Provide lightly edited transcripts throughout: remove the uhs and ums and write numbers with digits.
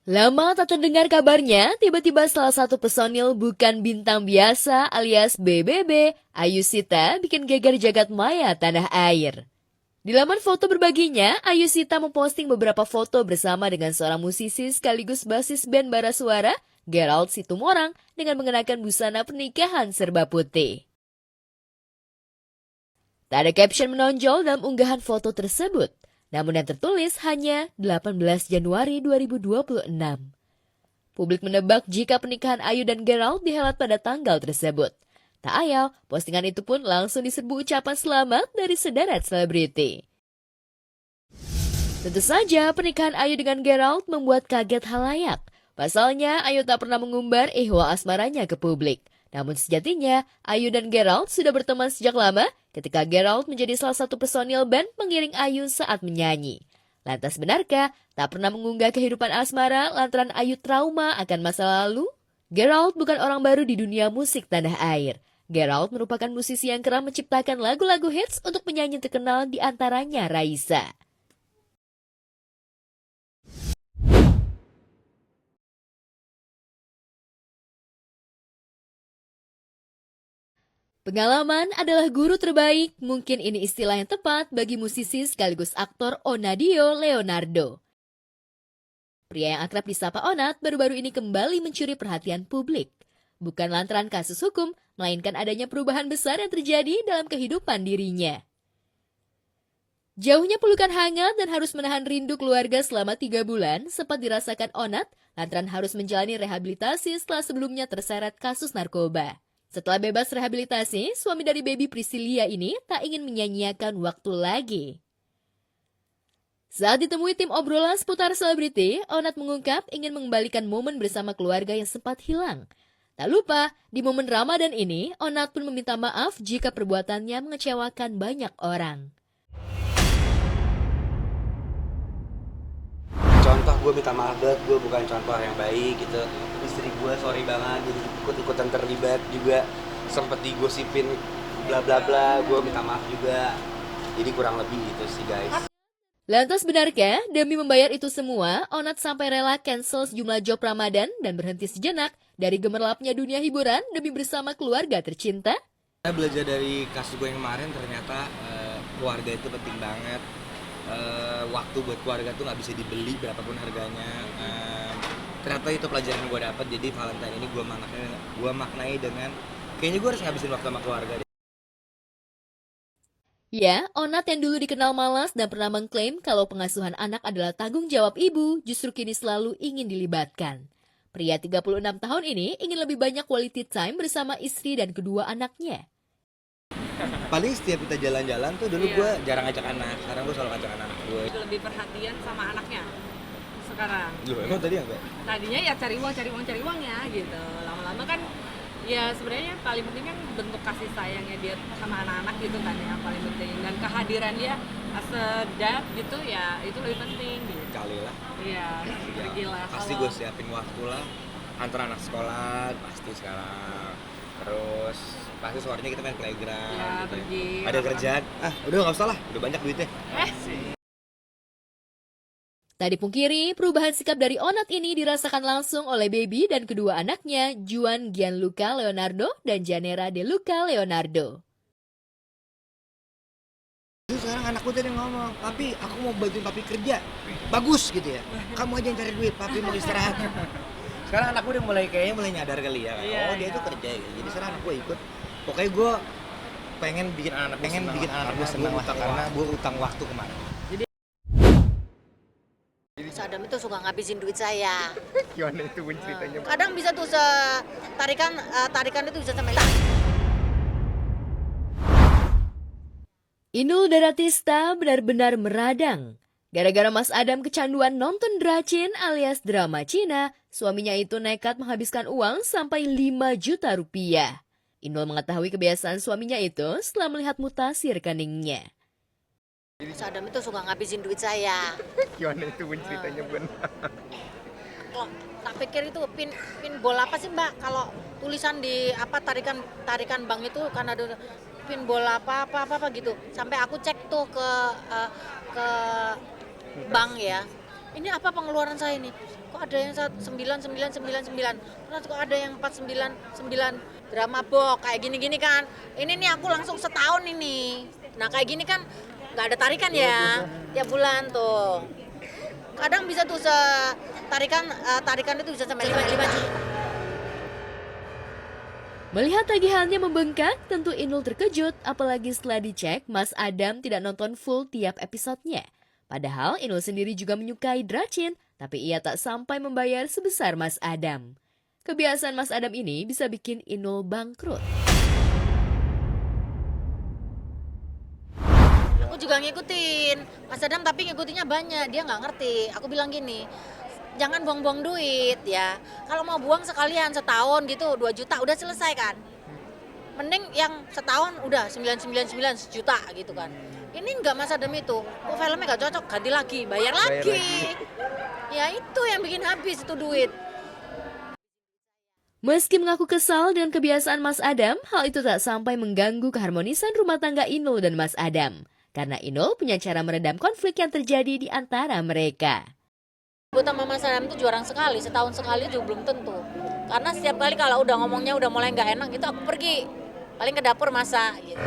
Lama tak terdengar kabarnya, tiba-tiba salah satu personil bukan bintang biasa alias BBB, Ayu Sita, bikin geger jagat maya tanah air. Di laman foto berbaginya, Ayu Sita memposting beberapa foto bersama dengan seorang musisi sekaligus basis band bara suara, Gerald Situmorang, dengan mengenakan busana pernikahan serba putih. Tak ada caption menonjol dalam unggahan foto tersebut, namun yang tertulis hanya 18 Januari 2026. Publik menebak jika pernikahan Ayu dan Gerald dihelat pada tanggal tersebut. Tak ayal, postingan itu pun langsung diserbu ucapan selamat dari sederet selebriti. Tentu saja, pernikahan Ayu dengan Gerald membuat kaget halayak. Pasalnya, Ayu tak pernah mengumbar ihwal asmaranya ke publik. Namun sejatinya, Ayu dan Gerald sudah berteman sejak lama ketika Gerald menjadi salah satu personil band pengiring Ayu saat menyanyi. Lantas benarkah tak pernah mengunggah kehidupan asmara lantaran Ayu trauma akan masa lalu? Gerald bukan orang baru di dunia musik tanah air. Gerald merupakan musisi yang kerap menciptakan lagu-lagu hits untuk penyanyi terkenal di antaranya Raisa. Pengalaman adalah guru terbaik, mungkin ini istilah yang tepat bagi musisi sekaligus aktor Onadio Leonardo. Pria yang akrab disapa Onat baru-baru ini kembali mencuri perhatian publik. Bukan lantaran kasus hukum, melainkan adanya perubahan besar yang terjadi dalam kehidupan dirinya. Jauhnya pelukan hangat dan harus menahan rindu keluarga selama 3 bulan sempat dirasakan Onat lantaran harus menjalani rehabilitasi setelah sebelumnya terseret kasus narkoba. Setelah bebas rehabilitasi, suami dari baby Priscilia ini tak ingin menyanyiakan waktu lagi. Saat ditemui tim obrolan seputar selebriti, Onat mengungkap ingin mengembalikan momen bersama keluarga yang sempat hilang. Tak lupa, di momen Ramadan ini, Onat pun meminta maaf jika perbuatannya mengecewakan banyak orang. Contoh gue minta maaf banget, gue bukan contoh yang baik gitu. Istri gue sorry banget, jadi ikut-ikutan terlibat juga. Sempet digosipin bla bla bla, gue minta maaf juga. Jadi kurang lebih gitu sih guys. Lantas benarkah demi membayar itu semua, Onat sampai rela cancel sejumlah job Ramadan dan berhenti sejenak dari gemerlapnya dunia hiburan demi bersama keluarga tercinta? Saya belajar dari kasus gue yang kemarin, ternyata keluarga itu penting banget. Waktu buat keluarga tuh nggak bisa dibeli berapapun harganya. Ternyata itu pelajaran yang gue dapat. Jadi Valentine ini gue maknai dengan kayaknya gue harus ngabisin waktu sama keluarga deh. Ya, Onat yang dulu dikenal malas dan pernah mengklaim kalau pengasuhan anak adalah tanggung jawab ibu, justru kini selalu ingin dilibatkan. Pria 36 tahun ini ingin lebih banyak quality time bersama istri dan kedua anaknya. Paling setiap kita jalan-jalan tuh dulu gue jarang ngajak anak, sekarang gue selalu ngajak anak gue. Lebih perhatian sama anaknya sekarang. Loh, emang tadi enggak? Tadinya ya cari uang ya gitu. Lama-lama kan ya sebenarnya paling penting kan bentuk kasih sayangnya dia sama anak-anak gitu kan yang paling penting, dan kehadiran dia as a dad gitu ya itu lebih penting gitu. Kali lah. Iya, Ya, gila. pasti gue siapin waktu lah antara anak sekolah pasti sekarang, terus pasti sorenya kita main playground Ya, gitu. pergi Ada makan. kerjaan, udah nggak usah lah, udah banyak duitnya. Tak dipungkiri, perubahan sikap dari Onat ini dirasakan langsung oleh baby dan kedua anaknya, Juan Gianluca Leonardo dan Janera De Luca Leonardo. Terus sekarang anak gue tadi ngomong, papi aku mau bantuin papi kerja, bagus gitu ya, kamu aja yang cari duit, papi mau istirahat. Sekarang anak gue udah kayaknya mulai nyadar kali ya, Iya, oh dia iya. tuh kerja ya, jadi sekarang anak gue ikut. Pokoknya gue pengen bikin anak gue senang lah, karena gue utang waktu kemarin. Sadam itu suka ngabisin duit saya. Gimana itu ceritanya? Kadang bisa tuh tarikan itu bisa sampai Inul Daratista benar-benar meradang. Gara-gara Mas Adam kecanduan nonton dracin alias drama Cina, suaminya itu nekat menghabiskan uang sampai 5 juta rupiah. Inul mengetahui kebiasaan suaminya itu setelah melihat mutasi rekeningnya. Sadam itu suka ngabisin duit saya. Gimana itu ceritanya Bun? Kok tak pikir itu pin bola apa sih Mbak? Kalau tulisan di apa tarikan bank itu kan ada pin bola apa gitu. Sampai aku cek tuh ke bank ya. ini apa pengeluaran saya ini? Kok ada yang 9999, terus kok ada yang 499, drama box kayak gini-gini kan. Ini nih aku langsung setahun ini. Nah kayak gini kan nggak ada tarikan ya, tiap bulan tuh. Kadang bisa tuh tarikan itu bisa sampai 5 juta. Melihat tagihannya membengkak, tentu Inul terkejut apalagi setelah dicek Mas Adam tidak nonton full tiap episodenya. Padahal Inul sendiri juga menyukai Dracin, tapi ia tak sampai membayar sebesar Mas Adam. Kebiasaan Mas Adam ini bisa bikin Inul bangkrut. Aku juga ngikutin Mas Adam, tapi ngikutinnya banyak, dia nggak ngerti. Aku bilang gini, jangan buang-buang duit ya. Kalau mau buang sekalian setahun gitu 2 juta udah selesai kan. Mending yang setahun udah 999 sejuta gitu kan. Ini enggak Mas Adam itu. Kok filmnya nggak cocok, ganti lagi, bayar lagi. Ya itu yang bikin habis itu duit. Meski mengaku kesal dengan kebiasaan Mas Adam, hal itu tak sampai mengganggu keharmonisan rumah tangga Inul dan Mas Adam. Karena Inul punya cara meredam konflik yang terjadi di antara mereka. Buat sama Mas Adam itu jarang sekali, setahun sekali juga belum tentu. Karena setiap kali kalau udah ngomongnya udah mulai nggak enak gitu aku pergi. Paling ke dapur masak gitu.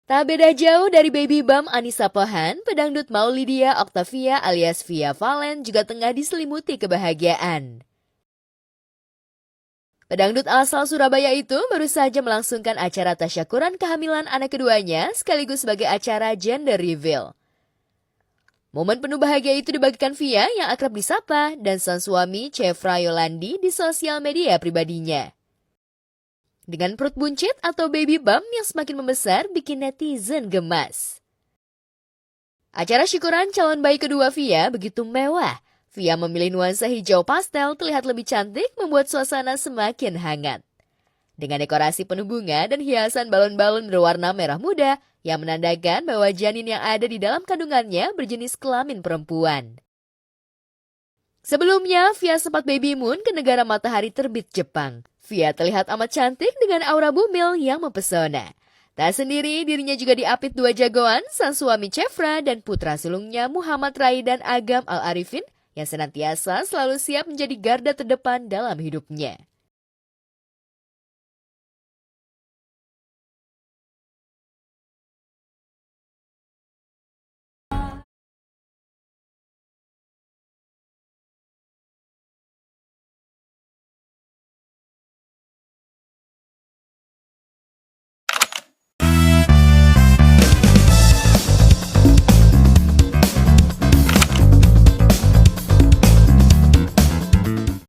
Tak beda jauh dari baby bump Anissa Pohan, pedangdut Maulidia Octavia alias Via Valen juga tengah diselimuti kebahagiaan. Pedangdut asal Surabaya itu baru saja melangsungkan acara tasyakuran kehamilan anak keduanya sekaligus sebagai acara gender reveal. Momen penuh bahagia itu dibagikan Via yang akrab disapa dan sang suami Chevra Yolandi di sosial media pribadinya. Dengan perut buncit atau baby bump yang semakin membesar bikin netizen gemas. Acara syukuran calon bayi kedua Via begitu mewah. Via memilih nuansa hijau pastel terlihat lebih cantik membuat suasana semakin hangat. Dengan dekorasi penuh bunga dan hiasan balon-balon berwarna merah muda yang menandakan bahwa janin yang ada di dalam kandungannya berjenis kelamin perempuan. Sebelumnya, Via sempat baby moon ke negara matahari terbit Jepang. Via terlihat amat cantik dengan aura bumil yang mempesona. Tak sendiri, dirinya juga diapit 2 jagoan, sang suami Chevra dan putra sulungnya Muhammad Rai dan Agam Al-Arifin yang senantiasa selalu siap menjadi garda terdepan dalam hidupnya.